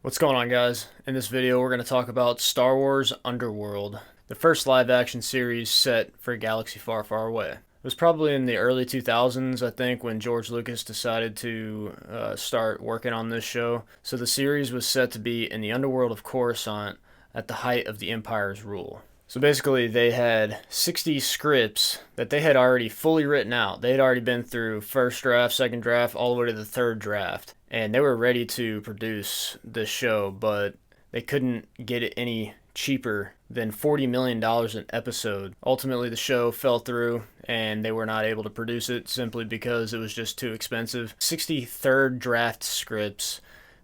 What's going on, guys? In this video we're going to talk about Star Wars Underworld, the first live-action series set for a galaxy far, far away. It was probably in the early 2000s, I think, when George Lucas decided to start working on this show. So the series was set to be in the underworld of Coruscant at the height of the Empire's rule. So basically they had 60 scripts that they had already fully written out. They had already been through first draft, second draft, all the way to the third draft. And they were ready to produce this show, but they couldn't get it any cheaper than $40 million an episode. Ultimately, the show fell through, and they were not able to produce it simply because it was just too expensive. 63rd draft scripts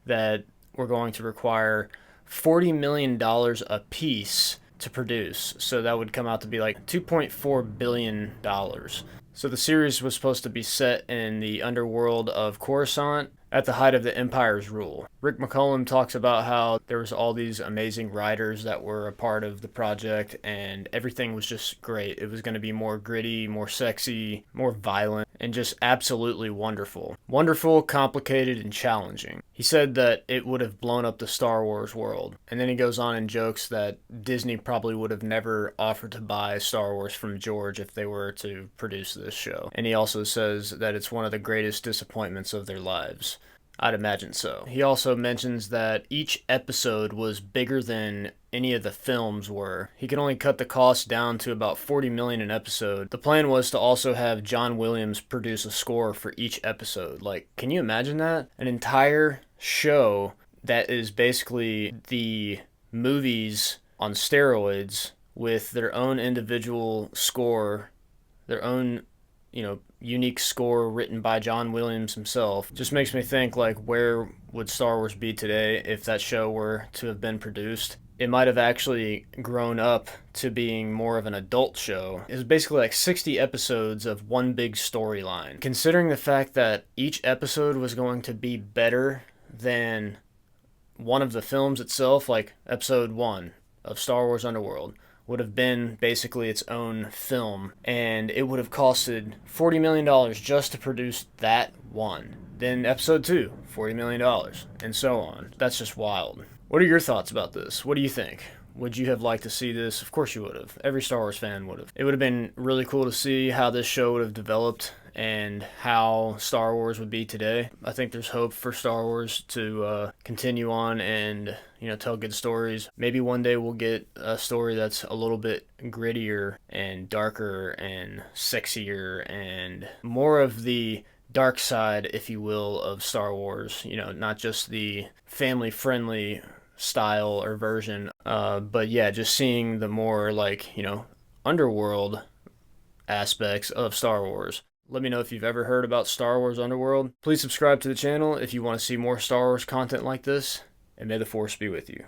that were going to require $40 million a piece to produce. So that would come out to be like $2.4 billion. So the series was supposed to be set in the underworld of Coruscant at the height of the Empire's rule. Rick McCollum talks about how there was all these amazing writers that were a part of the project, and everything was just great. It was going to be more gritty, more sexy, more violent, and just absolutely wonderful. Wonderful, complicated, and challenging. He said that it would have blown up the Star Wars world. And then he goes on and jokes that Disney probably would have never offered to buy Star Wars from George if they were to produce this show. And he also says that it's one of the greatest disappointments of their lives. I'd imagine so. He also mentions that each episode was bigger than any of the films were. He could only cut the cost down to about $40 million an episode. The plan was to also have John Williams produce a score for each episode. Like, can you imagine that? An entire show that is basically the movies on steroids with their own individual score, their own, unique score written by John Williams himself. Just makes me think, like, where would Star Wars be today if that show were to have been produced? It might have actually grown up to being more of an adult show. It was basically like 60 episodes of one big storyline. Considering the fact that each episode was going to be better than one of the films itself, like episode 1 of Star Wars Underworld would have been basically its own film, and it would have costed $40 million just to produce that one. Then episode 2, $40 million, and so on. That's just wild. What are your thoughts about this? What do you think? Would you have liked to see this? Of course you would have. Every Star Wars fan would have. It would have been really cool to see how this show would have developed and how Star Wars would be today. I think there's hope for Star Wars to continue on and, tell good stories. Maybe one day we'll get a story that's a little bit grittier and darker and sexier and more of the dark side, if you will, of Star Wars. Not just the family-friendly style or version, but yeah, just seeing the more underworld aspects of Star Wars. Let me know if you've ever heard about Star Wars Underworld. Please subscribe to the channel if you want to see more Star Wars content like this, and may the Force be with you.